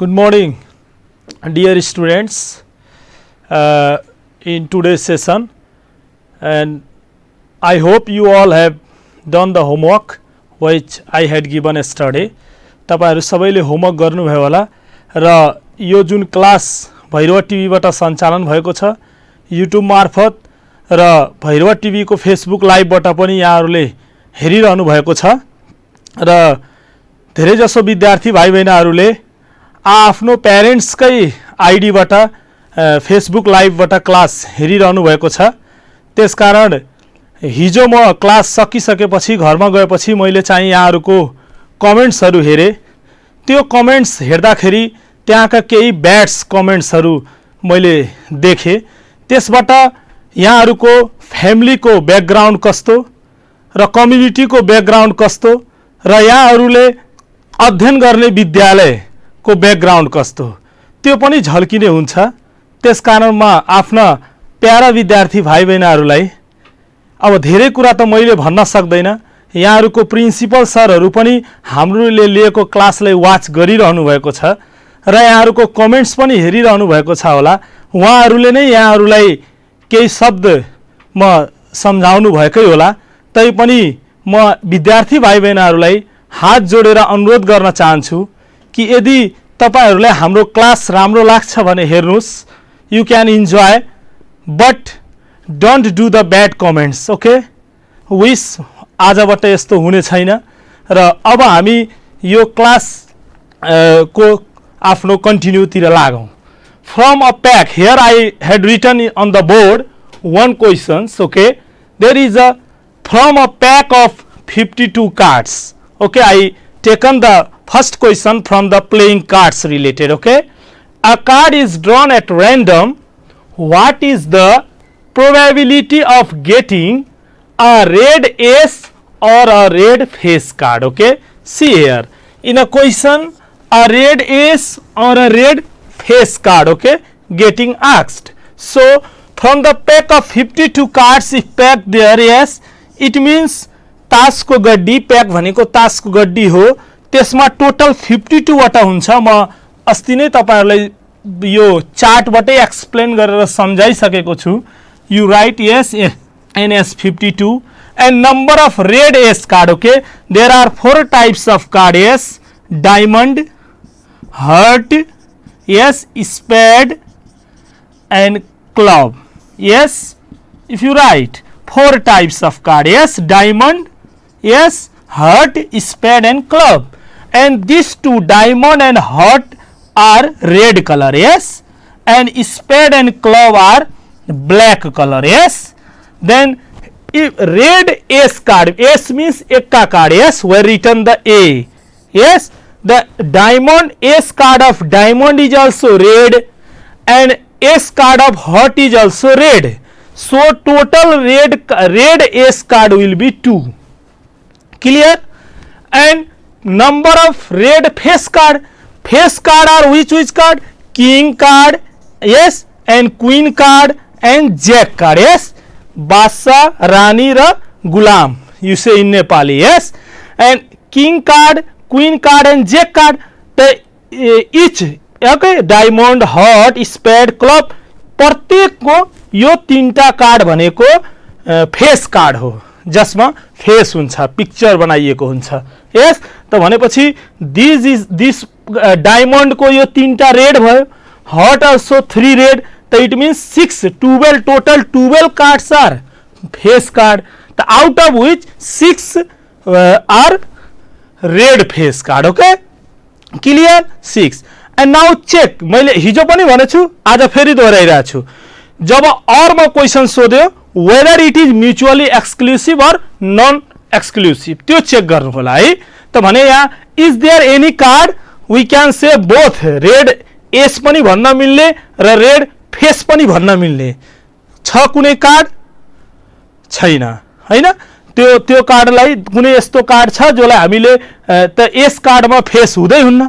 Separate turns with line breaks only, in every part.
Good morning, dear students. In today's session, and I hope you all have done the homework which I had given yesterday. तपाईहरु सबैले homework गर्नुभयो होला र यो जुन class Bhairahawa टिभीबाट सञ्चालन भएको छ YouTube मार्फत र भैरवा टिभी को फेसबुक लाइभबाट पनि यहाँहरुले हेरिरहनु भएको छ र धेरै जसो विद्यार्थी भाइ बहिनीहरुले आफ्नो प्यारेन्ट्सकै आईडीबाट फेसबुक लाइभबाट क्लास हेरिरहनु भएको छ। त्यसकारण हिजो म क्लास सकिसकेपछि घरमा गएपछि मैले चाहिँ यहाँहरुको कमेन्ट्सहरु हेरे। त्यो कमेन्ट्स हेर्दाखेरि त्यहाँका केही ब्याड्स कमेन्ट्सहरु मैले देखे। त्यसबाट यहाँहरुको फ्यामिलीको ब्याकग्राउन्ड कस्तो र कम्युनिटीको ब्याकग्राउन्ड कस्तो र यहाँहरुले अध्ययन गर्ने विद्यालयको ब्याकग्राउन्ड कस्तो त्यो पनि झल्किने हुन्छ। त्यसकारण म आफ्ना प्यारा विद्यार्थी भाइ बहिनीहरुलाई अब धेरै कुरा त मैले भन्न सक्दैन। यहाँहरुको प्रिन्सिपल सरहरु पनि हामीले लिएको क्लासलाई वाच गरिरहनु भएको छ र यहाँहरुको कमेन्ट्स पनि हेरिरहनु भएको छ होला। उहाँहरुले नै यहाँहरुलाई केही शब्द म सम्झाउनु भएकै होला। तैपनि म विद्यार्थी भाइ बहिनीहरुलाई हात जोडेर अनुरोध गर्न चाहन्छु कि यदि तपाईहरुलाई हाम्रो क्लास राम्रो लाग्छ भने हेर्नुस्, you can enjoy, but don't do the bad comments. Okay, wish आजबाट यस्तो हुने छैन र अब हामी यो क्लास को आफ्नो कन्टिन्यू तिर लागौं। From a pack, here I had written on the board one questions. Okay, there is a from a pack of 52 cards. Okay, I taken the first question from the playing cards related. Okay, a card is drawn at random. What is the probability of getting a red ace or a red face card? Okay, see here in a question a red ace or a red face card, okay, getting asked. So from the pack of 52 cards if pack there, yes, it means तास को गड्डी, pack भनेको तास को गड्डी हो। त्यसमा total 52 वटा हुन्छ। म अस्ति नै तपाईहरुलाई यो चार्टबाटै एक्सप्लेन गरेर समझाइसकेको छु। You write yes NS 52 and number of red ace card. Okay, there are 4 types of card. Yes, diamond, heart, yes, spade and club. Yes, if you write 4 types of card, yes, diamond, yes, heart, spade and club, and these two, diamond and heart, are red color. Yes, and spade and club are black color. Yes, then if red ace card, ace means ekka card, yes, where written the A. Yes, the diamond ace card of diamond is also red and ace card of heart is also red. So total red ace card will be 2. Clear? And number of red face card are which card? King card, yes, and queen card and jack card. Yes, Basa, Rani ra Gulam, you say in Nepali. Yes, and king card, queen card and jack card, the each, okay, diamond, heart, spade, club, प्रत्येक को यो तीनटा card भनेको face card हो जसमा face हुन्छ, picture बनाइएको हुन्छ। Yes, त भनेपछि दिस डायमन्ड को यो तीनटा रेड भयो, हर्ट अल्सो 3 रेड, त it means 12 total 12 cards are face card, त out of which 6 are red face card. Okay, clear? 6 and now check, मैले हिजो पनि भनेछु, आज फेरि दोहोऱ्याइरहेको छु। जब और म क्वेशन सोध्यो whether it is mutually exclusive or non exclusive, त्यो चेक गर्नु होला है। त भने यहाँ is there any card we can say both, red S पनि भन्न मिल्ने र रेड फेस पनि भन्न मिल्ने छ कुनै कार्ड? छैन, हैन? त्यो कार्डलाई कुनै यस्तो कार्ड छ जसलाई हामीले त एस कार्डमा फेस हुँदै हुन्न,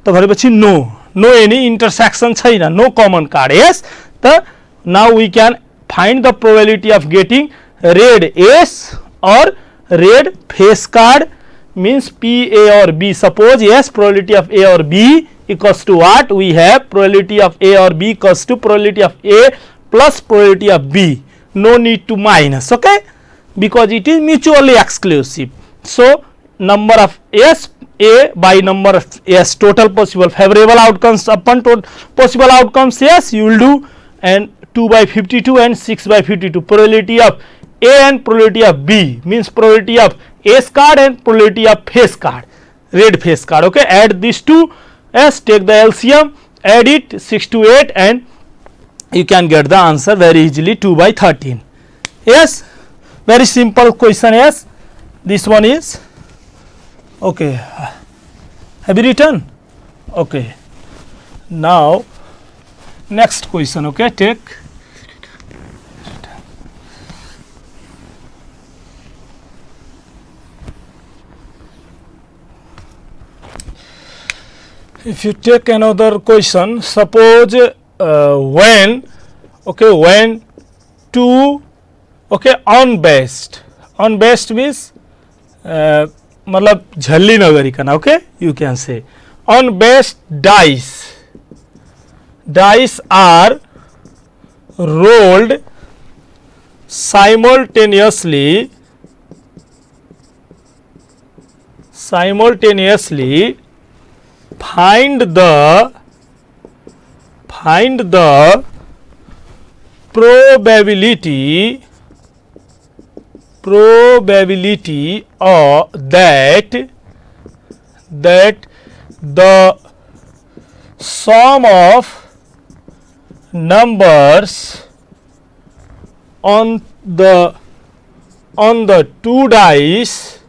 त भनेपछि नो एनी इंटरसेक्शन छैन, नो कमन कार्ड। यस, त now we can find the probability of getting red ace or red face card means P, A or B. Suppose yes, probability of A or B equals to what? We have probability of A or B equals to probability of A plus probability of B. No need to minus, okay? Because it is mutually exclusive. So number of S A by number of S, total possible favorable outcomes upon possible outcomes, yes, you will do, and 2 by 52 and 6 by 52. Probability of A and probability of B means probability of S card and probability of face card, red face card, okay? Add these two, yes, take the LCM, add it 6 to 8 and you can get the answer very easily, 2 by 13. Yes, very simple question. Yes, this one is okay. Have you written? Okay. Now next question, okay, take if you take another question, suppose when, okay, when two, okay, unbased means मतलब झल्ली नगरिकन, okay, you can say unbased dice are rolled simultaneously find the probability that the sum of numbers on the two dice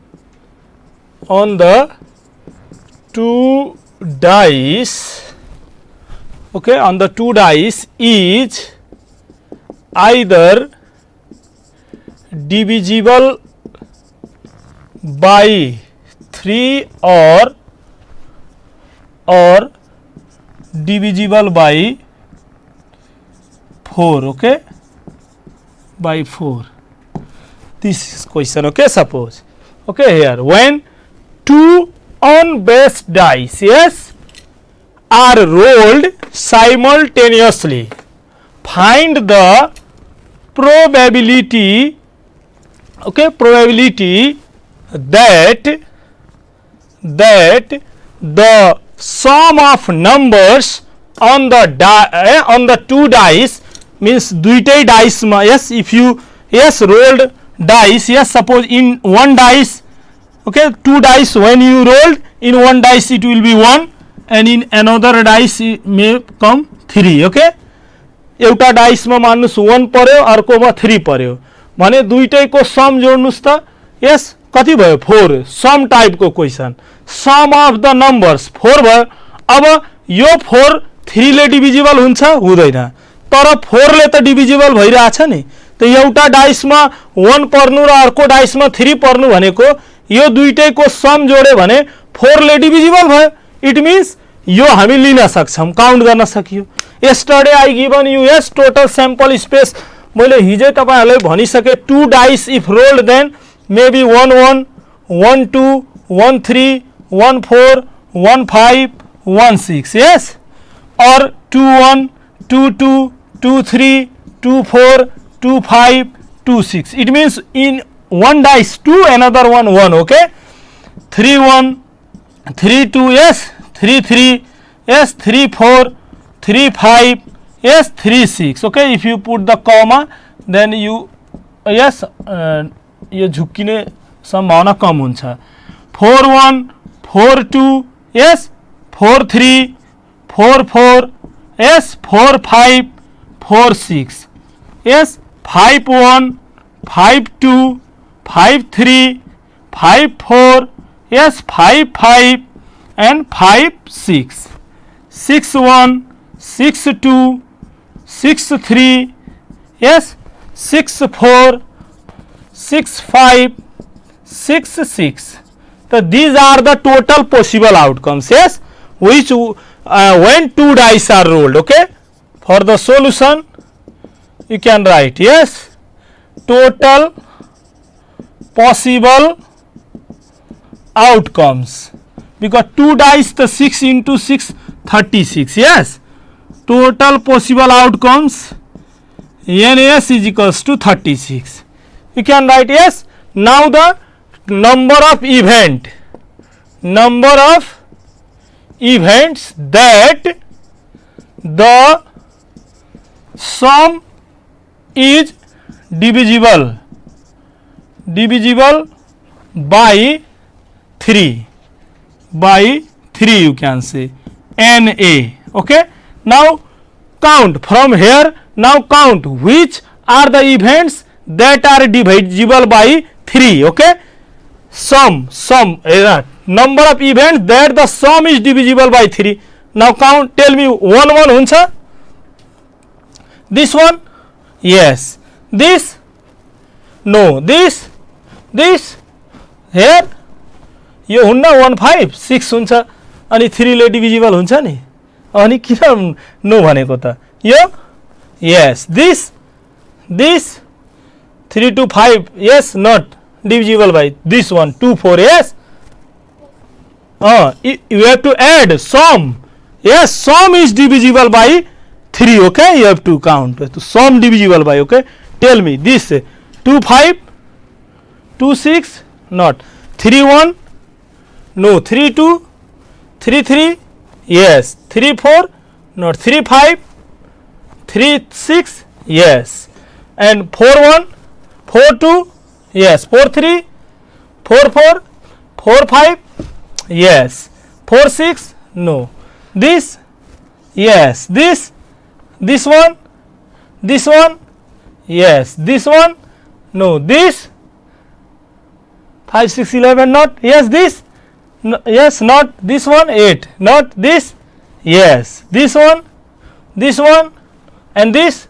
okay, on the two dice is either divisible by 3 or divisible by 4, okay, by 4. This is question, okay. Suppose, okay, here when two unbased dice, yes, are rolled simultaneously, find the probability, okay, probability that the sum of numbers on the two dice means दुईटै dice मा, yes, if you, yes, rolled dice, yes, suppose in one dice, okay, two dice, when you rolled in one dice it will be 1 and in another dice it may come 3, okay. एउटा dice मा मान्नुस् 1 पर्यो, अर्कोमा 3 पर्यो भने दुईटैको सम जोड्नुस् त, yes, कति भयो 4. Sum टाइपको question, sum of the numbers 4 भयो. अब यो 4 3 ले डिभिजिबल हुन्छ हुँदैन, तर 4 ले त डिभिजिबल भइराछ नि. त एउटा डाइसमा 1 पर्नु र अर्को डाइसमा 3 पर्नु भनेको यो दुईटैको सम जोड्यो भने 4 ले डिभिजिबल भयो. इट मिन्स यो हामी लिन सक्छौं, काउन्ट गर्न सकियो. yesterday I given you, yes, total sample space, मैले हिजै तपाईहरुलाई भनिसके, 2 dice if rolled then maybe 1 1 1 2 1 3 1 4 1 5 1 6, yes, or 2 1 2 2 2 3 2 4 2 5 2 6. It means in one dice 2, another one 1, okay. 3 1 3 2, yes, 3 3, yes, 3 4 3 5, yes, 3 6, okay. If you put the comma then you, yes, यो झुक्किने सम्भावना कम हुन्छ. 4 1 4 2, yes, 4 3 4 4, yes, 4 5 4 6, yes, 5 1 5 2 5 3 5 4, yes, 5 5 and 5 6, 6 1 6 2 6 3, yes, 6 4 6 5 6 6. So these are the total possible outcomes, yes, which when two dice are rolled, okay. For the solution you can write, yes, total possible outcomes, because 2 dice the 6 into 6 36. Yes, total possible outcomes NS is equals to 36. You can write yes. Now the number of events that the sum is divisible by 3 you can say NA. Okay, now count from here. Now count which are the events that are divisible by 3. Okay, sum number of events that the sum is divisible by 3. Now count, tell me one huncha. This one, yes. This, no. This here यो हुन्न 1 5 6 हुन्छ अनि 3 ले divisible हुन्छ नि अनि किन no भनेको त यो yes this 3 to 5 yes not divisible by this one 2 4 yes you have to add sum. Yes, sum is divisible by 3. Okay, you have to count so sum divisible by. Okay, tell me this 2 5 2 6 not 3 1 no 3 2 3 3 yes 3 4 not 3 5 3 6 yes and 4 1 4 2 yes 4 3 4 4 4 5 yes 4 6 no this yes this one yes this one no this 5 6 11 not yes this no, yes not this one 8 not this yes this one and this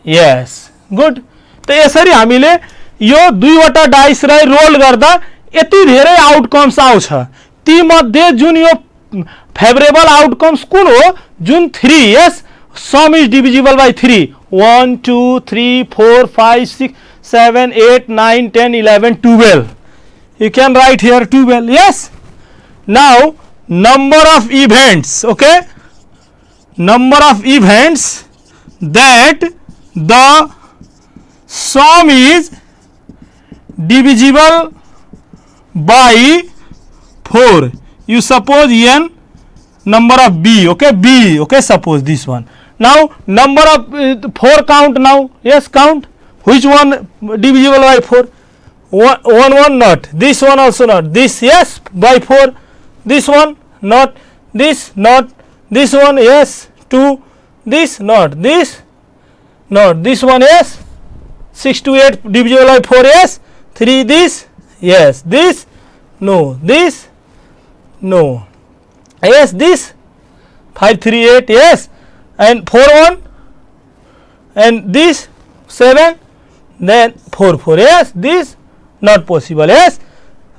yes good. तो यसरी हामीले यो दुईवटा डाइसलाई role गर्दा यति धेरै outcomes आउँछ ती मध्ये जुन यो favourable outcomes कुन हो जुन 3 यस sum is divisible by 3 1 2 3 4 5 6 7 8 9 10 11 12 you can write here 12 yes. Now number of events okay number of events that the sum is divisible by 4 you suppose n number of b okay suppose this one. Now number of 4 count now yes count which one divisible by 4 1 not this one also not this yes by 4 this one not this one yes 2 this not this one yes 6 to 8 divisible by 4 yes 3 this yes this no yes this 5 3 8 yes and 4 1 and this 7 then 4 4 yes this not possible yes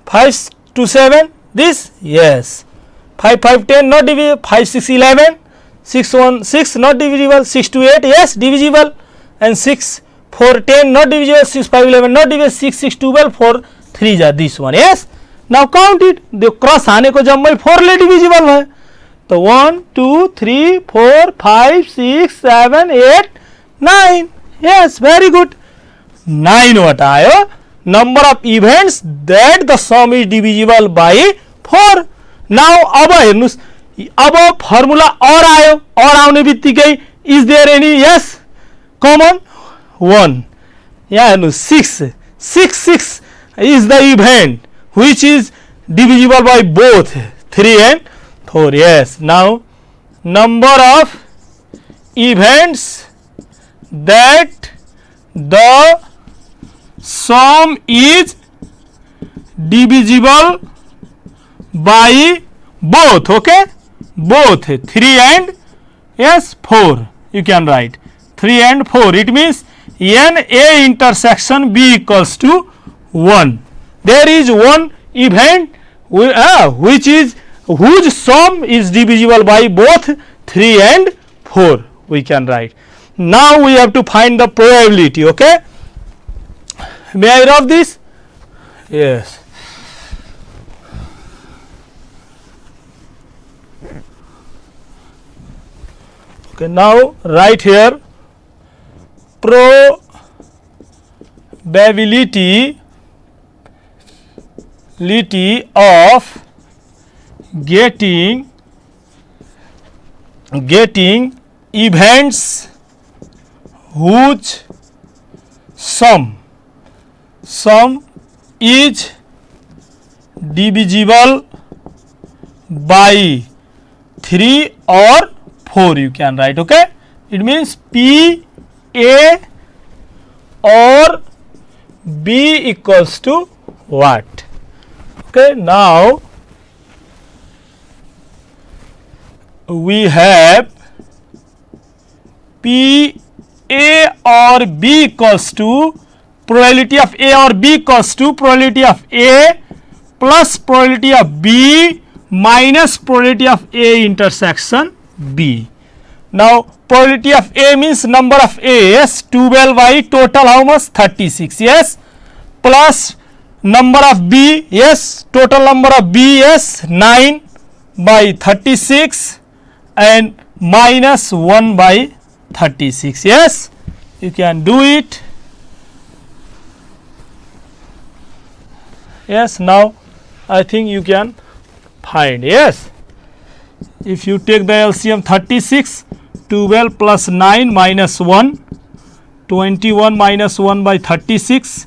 5 to 7 this yes 5 5 10 not divisible 5 6 11 6 1 6 not divisible 6 to 8 yes divisible and 6 4 10 not divisible 6 5 11 not divisible 6 6 12 4 3 are this one yes. Now count it the cross हानेको जम्मै 4 ले divisible भयो तो 1 2 3 4 5 6 7 8 9 yes very good 9 वटा आयो number of events that the sum is divisible by 4. Now अब हेर्नुस् अब फर्मुला और आयो और आउने बित्तिकै is there any yes common 1 यहाँ हेर्नुस् 6 is the event which is divisible by both 3 and 4 yes. Now number of events that the sum is divisible by both okay both 3 and yes 4 you can write 3 and 4 it means n a intersection b equals to 1 there is one event which is whose sum is divisible by both 3 and 4 we can write. Now we have to find the probability okay. May I rub this yes Okay, now write here probability of getting events whose sum is divisible by 3 or 4, you can write. Okay, it means P, A or B equals to what? Okay, now we have P, A or B equals to probability of A or B equals to probability of A plus probability of B minus probability of A intersection B. Now probability of A means number of A's 12 by total how much 36, yes, plus number of B, yes, total number of B, yes, 9 by 36 and minus 1 by 36, yes, you can do it. Yes, now I think you can find, yes, if you take the LCM 36, 12 plus 9 minus 1, 21 minus 1 by 36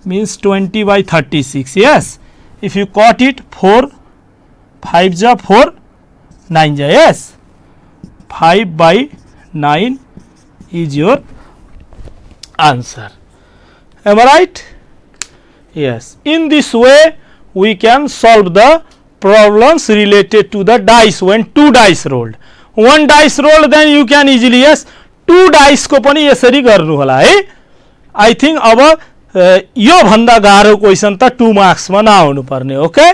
means 20 by 36, yes, if you cut it 4, 5 ja 4, 9 ja, yes, 5 by 9 is your answer. Am I right? Yes, in this way we can solve the problems related to the dice when 2 dice rolled. 1 dice rolled, then you can easily, yes, 2 dice को पनि यसरी गर्नु होला है. I think अब यो भन्दा गाह्रो question त 2 मार्क्स मा नआउनु पर्ने. ओके,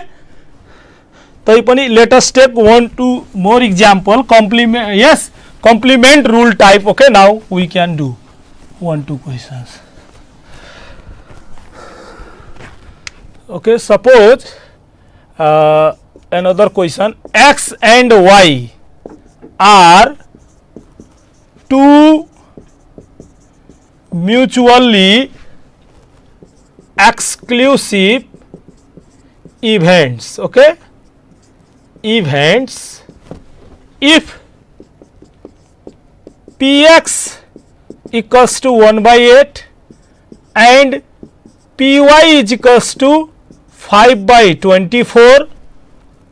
तै पनि let us take 1-2 more example, complement, yes, complement rule type. Okay, now we can do 1-2 questions. Okay, suppose another question, X and Y are two mutually exclusive events. Okay, events if Px equals to 1 by 8 and Py is equals to 5 by 24,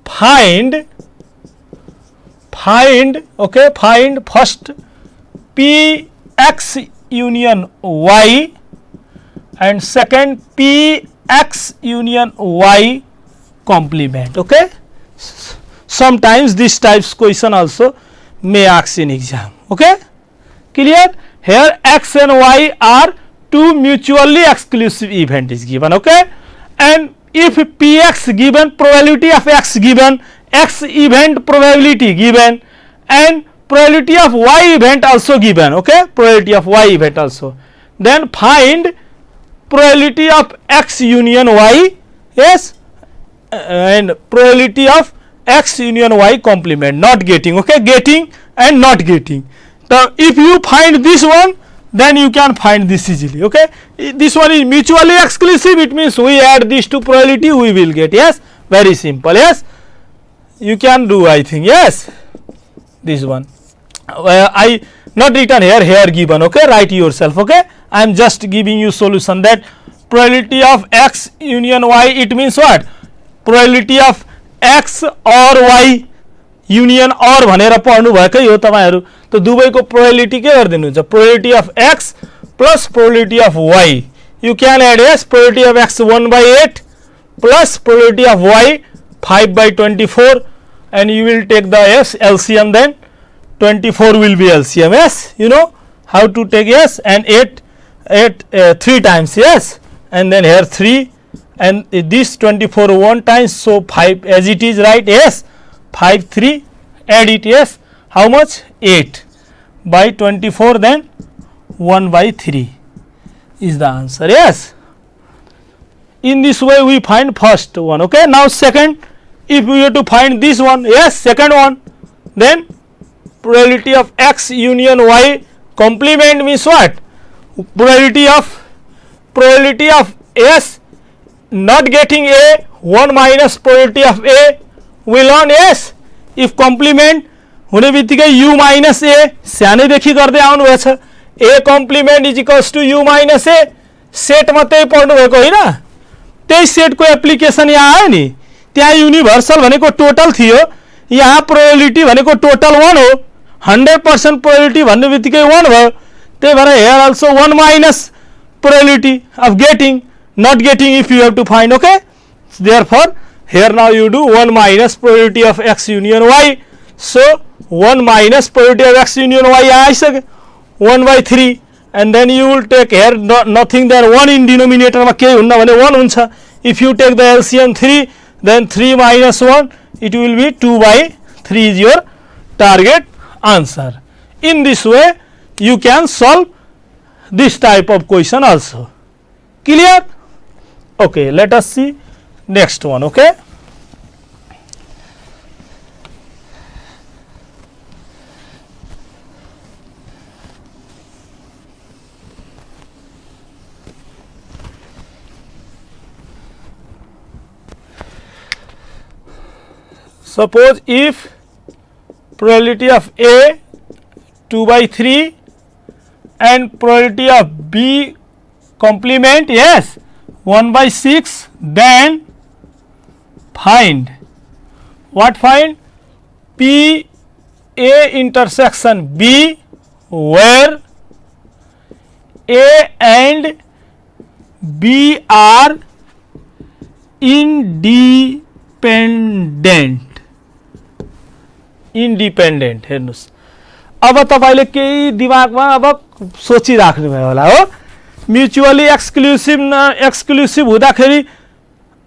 find okay, find first Px union Y and second Px union Y complement. Okay, sometimes this types question also may ask in exam. Okay, clear? Here X and Y are two mutually exclusive event is given. Okay, and if Px given, probability of X given, X event probability given and probability of Y event also given. Okay, probability of Y event also, then find probability of X union Y, yes, and probability of X union Y complement, not getting. Okay, getting and not getting. So if you find this one, then you can find this easily. Okay, this one is mutually exclusive, it means we add this to probability, we will get, yes, very simple. Yes, you can do, I think. Yes, this one I not written here given. Okay, write yourself. Okay, I am just giving you solution that probability of X union Y, it means what, probability of X or Y union or भनेर पढ्नु भएकै हो तपाईहरु. त दुवैको probability के गर्दिनु हुन्छ, probability of X plus probability of Y. You can add, yes, probability of X 1 by 8 plus probability of Y 5 by 24 and you will take the, yes, LCM, then 24 will be LCM. Yes, you know how to take, yes, and 8 3 times, yes, and then here 3 and this 24 1 times, so 5 as it is, right? Yes, 5 3 add it, yes, how much, 8 by 24, then 1 by 3 is the answer. Yes, in this way we find first one. Okay, now second, if we have to find this one, yes, second one, then probability of X union Y complement means what? Probability of S not getting A, 1 minus probability of A will on S. If complement हुने बित्तिकै U minus A सानैदेखि गर्दै आउनुभएछ, A complement is equals to U minus A, set मात्रै पढ्नु भएको होइन, त्यही सेटको application यहाँ आयो नि। त्यहाँ युनिभर्सल भनेको टोटल थियो, यहाँ प्रोबेबिलिटी भनेको टोटल 1 हो, 100% प्रोबेबिलिटी भन्ने बित्तिकै 1 भयो, त्यही भएर here also 1 minus probability of getting, not getting if you have to find, okay? Therefore here now you do 1 minus probability of X union Y. So 1 minus probability of X union Y आइसक्यो 1 by 3, and then you will take here nothing there, 1 in denominator मा केही हुन्न भने 1 हुन्छ. If you take the LCM 3, then 3 minus 1, it will be 2 by 3 is your target answer. In this way you can solve this type of question also. Clear? Okay, let us see next one. Okay, suppose if probability of A 2 by 3 and probability of B complement, yes, 1 by 6, then find what? Find P A intersection B where A and B are independent. हेर्नुस्, अब तपाईले केही दिमागमा अब सोचिराख्नु भयो होला हो, mutually exclusive हुँदाखेरि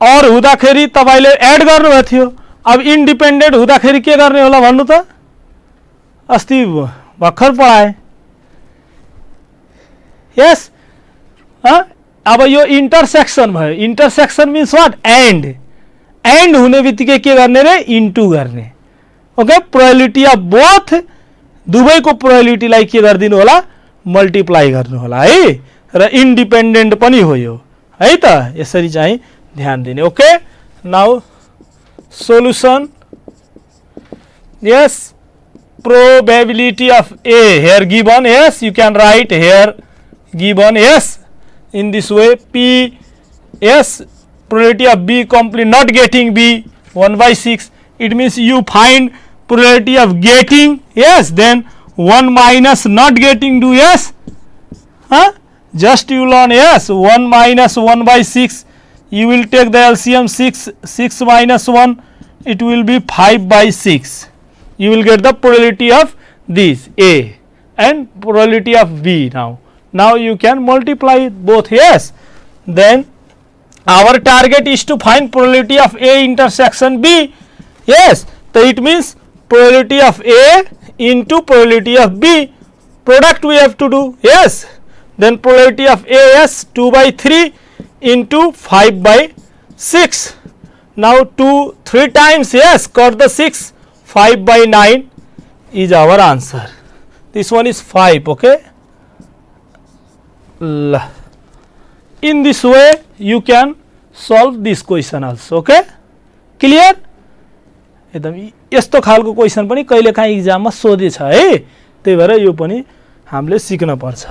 और हुँदाखेरि तपाईले एड गर्नुभएको थियो, अब इन्डिपेन्डेन्ट हुँदाखेरि के गर्ने होला भन्नु त, अस्ति भर्खर पढाए। यस, अब यो इंटरसेक्शन भयो, intersection means what? And, and हुने बित्तिकै के गर्ने रे? इन्टु गर्ने। ओके, प्रोबेबिलिटी अफ बोथ, दुवैको प्रोबेबिलिटीलाई के गर्दिनु होला? मल्टिप्लाई गर्नु होला है, र इन्डिपेन्डेन्ट पनि हो यो है त, यसरी चाहिँ ध्यान दिने। Okay, now solution. Yes, probability of A here given, yes, you can write here given, yes, in this way P, yes, probability of B complete not getting B 1 by 6, it means you find probability of getting, yes, then 1 minus not getting do, yes, just you learn, yes, 1 minus 1 by 6, you will take the LCM 6 minus 1, it will be 5 by 6. You will get the probability of this A and probability of B now. Now you can multiply both, yes. Then our target is to find probability of A intersection B. Yes, so it means probability of A into probability of B. Product we have to do, yes. Then probability of A is 2 by 3 into 5 by 6. Now 2 3 times, yes, got the 6. 5 by 9 is our answer. This one is 5. Okay, in this way you can solve this question also. Okay, clear? एकदम यस्तो खालको question पनि कहिलेकाहीँ एक्जाममा सोधेछ है, त्यही भएर यो पनि हामीले सिक्न पर्छ।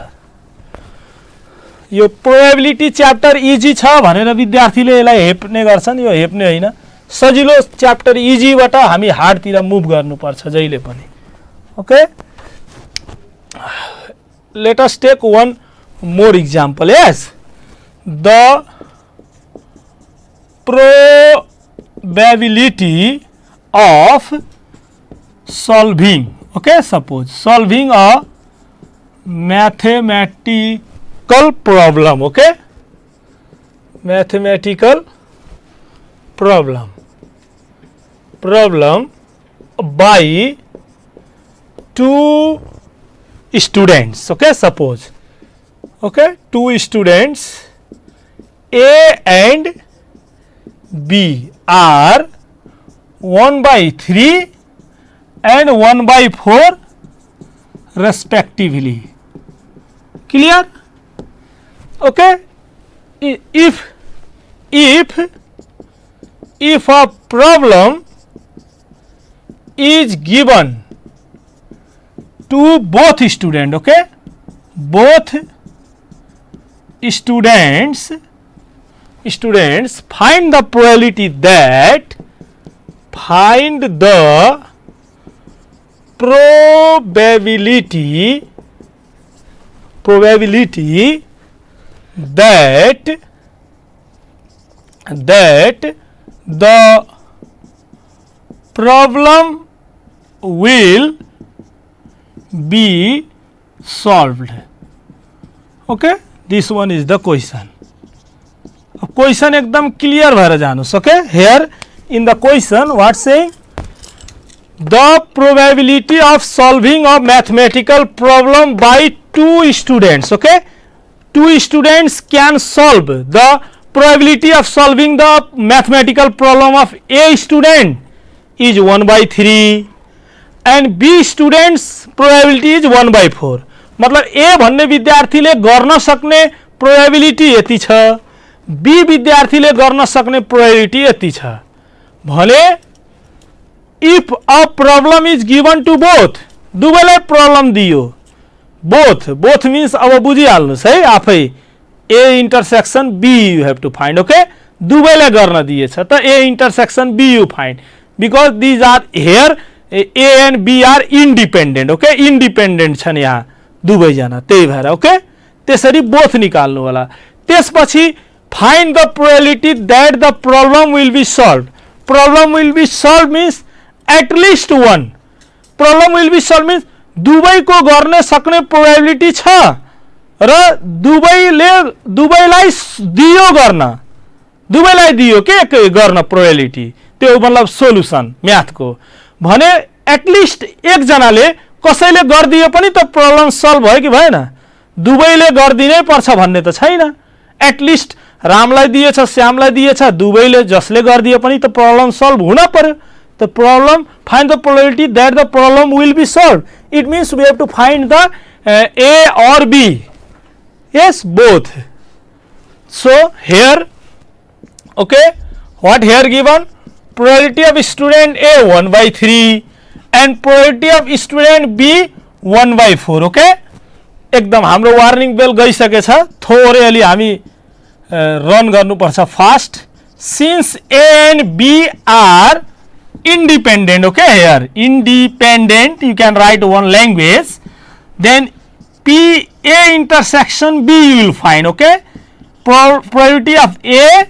यो प्रोबेबिलिटी च्याप्टर इजी छ भनेर विद्यार्थीले यसलाई हेप्ने गर्छन्, यो हेप्ने होइन, सजिलो च्याप्टर इजीबाट हामी हार्डतिर मुभ गर्नुपर्छ जहिले पनि। Okay, let us take one more example. Yes, the probability of solving, okay, suppose solving a mathematical problem, okay, mathematical problem by two students, okay, suppose, okay, two students A and B are 1 by 3 and 1 by 4 respectively. Clear? Okay. If a problem is given to both students, okay, both students find the probability that probability that the problem will be solved. Okay, this one is the question. Question एकदम clear भएर जानुस्. Okay, here in the question what saying? The probability of solving a mathematical problem by two students. Okay, two students can solve. The probability of solving the mathematical problem of A student is 1/3 and B students probability is 1/4. मतलब A भन्ने विद्यार्थीले गर्न सक्ने probability यति छ, B विद्यार्थीले गर्न सक्ने probability यति छ भने if a problem is given to both, दुवैलाई प्रब्लम दियो, both means अब बुझिहाल्नुस् है आफै, A intersection B you have to find. Okay, दुवैलाई गर्न दिएछ त A intersection B you find because these are here A and B are independent. Okay, independent छन् यहाँ दुवै जना, त्यही भएर ओके त्यसरी both निकाल्नु होला. त्यसपछि find the probability that the problem will be solved. Problem will be solved means at least one. Problem will be solved means दुवैको गर्न सक्ने probability छ र दुवैलाई दियो गर्न, दुवैलाई दियो के गर्न probability, त्यो मतलब सोलुसन म्याथको भने एटलिस्ट एक जनाले कसैले गर्दियो पनि त प्रब्लम सल्भ भयो कि भएन, दुवैले गर्दिनै पर्छ भन्ने त छैन. एटलिस्ट रामलाई दिएछ श्यामलाई दिएछ, दुवैले जसले गर्दियो पनि त प्रब्लम सल्भ हुन पर्यो. The problem, find the probability that the problem will be solved. It means we have to find the A or B. Yes, both. So here, okay, what here given? Probability of student A 1/3 and probability of student B 1/4. Okay, एकदम हाम्रो warning bell गइसकेछ, थोरै अलि हामी run गर्नुपर्छ fast. Since A and B are independent, okay, here independent, you can write one language, then P A intersection B you will find. Okay, probability of A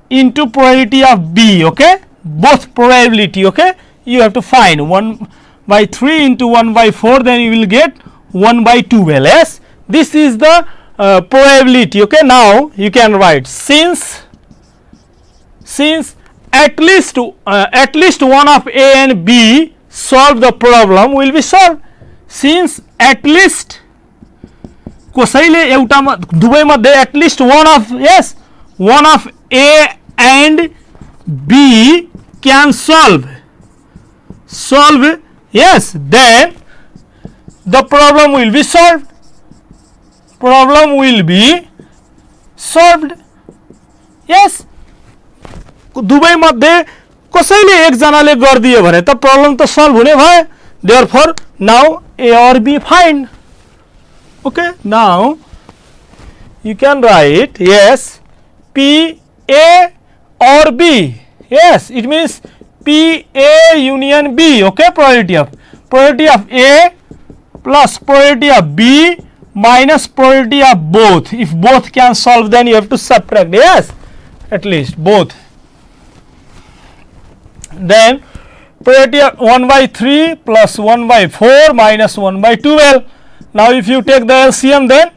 into probability of B. Okay, both probability. Okay, you have to find 1/3 into 1/4, then you will get 1/12. Yes, this is the probability. Okay, now you can write since at least one of A and B solve the problem will be solved. Since at least कसैले एउटा दुवै मध्ये at least one of, yes, one of A and B can solve, yes, then the problem will be solved. Problem will be solved. Yes, दुवै मध्ये कसैले एक जनाले गर्दियो भने त प्रब्लम त सल्भ हुने भयो. Therefore now A or B find. Okay, now you can write, yes, P A or B. Yes, it means P A union B. Okay, probability of A plus probability of B minus probability of both. If both can solve, then you have to subtract. Yes, at least both. Then probability of 1/3 plus 1/4 minus 1/12. Now if you take the LCM, then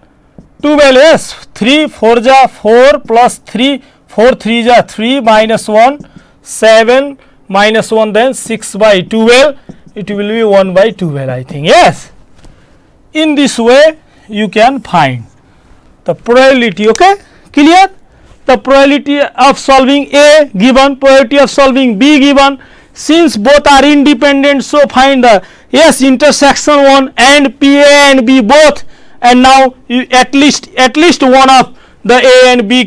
12, yes, 3 4 ja 4 plus 3 4 3 ja 3 minus 1 7 minus 1, then 6/12, it will be 1/12, I think. Yes, in this way you can find the probability. Okay, clear? The probability of solving A given, probability of solving B given. since both are independent, so find the yes intersection one and P A and B both, and now you at least one of the A and B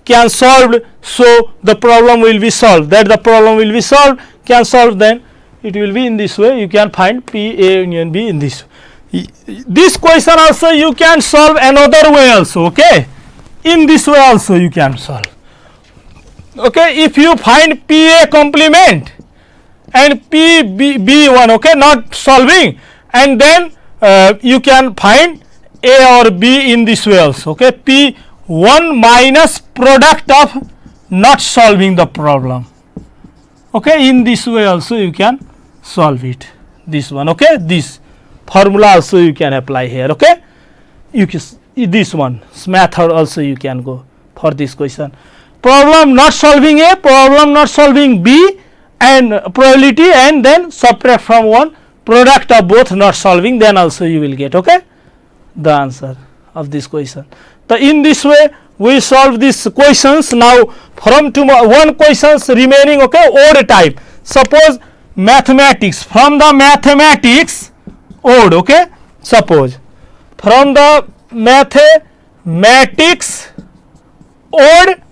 can solve, so the problem will be solved. That the problem will be solved, can solve, then it will be in this way. You can find P A union B in this way. This question also you can solve another way also. Okay, in this way also you can solve. Okay, if you find P A complement and P B one, okay, not solving, and then you can find A or B in this way also. Okay, P 1 minus product of not solving the problem. Okay, in this way also you can solve it. This one, okay, this formula also you can apply here. Okay, you can, this one method also you can go for this question. Problem not solving A, problem not solving B, and probability, and then subtract from one, product of both not solving, then also you will get, okay, the answer of this question. So in this way we solve these questions. Now from one questions remaining, okay, odd type. Suppose mathematics, from the mathematics odd, okay, suppose from the mathematics odd,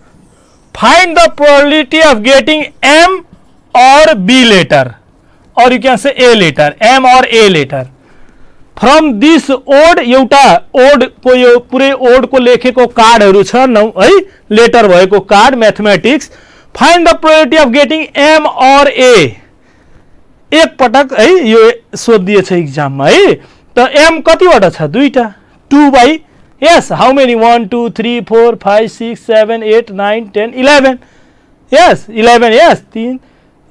find the probability of getting M or B letter, or you can say A letter, M or A letter. From this odd, एउटा odd को यो पुरै odd को लेखेको कार्डहरु छ है, letter भएको card mathematics. Find the probability of getting M or A. एक पटक है यो सोधिएछ एक्जाममा है. त M कतिवटा छ? दुईटा. 2 by yes, how many? 1 2 3 4 5 6 7 8 9 10 11. Yes, 11. Yes, 3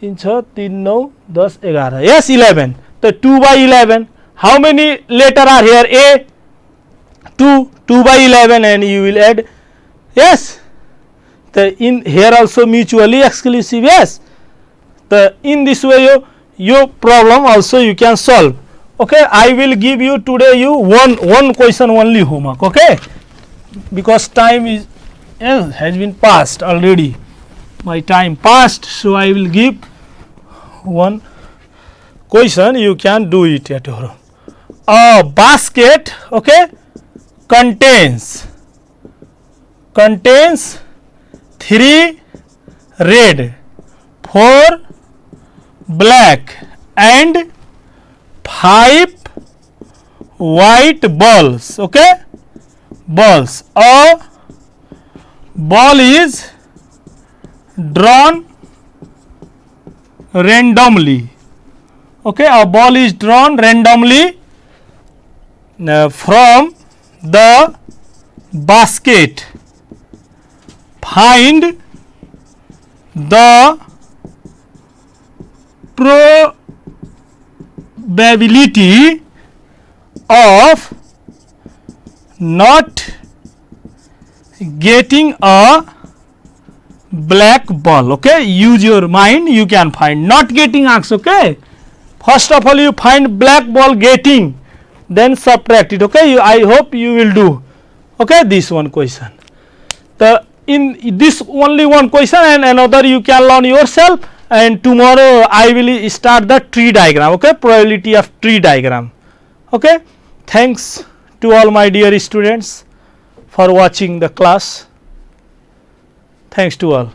6 3 9 10 11. Yes, 11. So 2 by 11. How many letter are here? A 2 by 11, and you will add. Yes, the in here also mutually exclusive. Yes, the in this way your problem also you can solve. Okay, I will give you today one question only homework. Okay, because time is has been passed already. My time passed, so I will give one question. You can do it at your home. A basket, okay, contains 3 red, 4 black and 5 white balls. Okay, balls. A ball is drawn randomly. Okay, a ball is drawn randomly from the basket. Find the probability of not getting a black ball. Okay, use your mind, you can find. Not getting asked. Okay, first of all you find black ball getting, then subtract it. Okay, I hope you will do. Okay, this one question. The in this only one question, and another you can learn yourself, and tomorrow I will start the tree diagram. Okay, probability of tree diagram. Okay, thanks to all my dear students for watching the class. Thanks to all.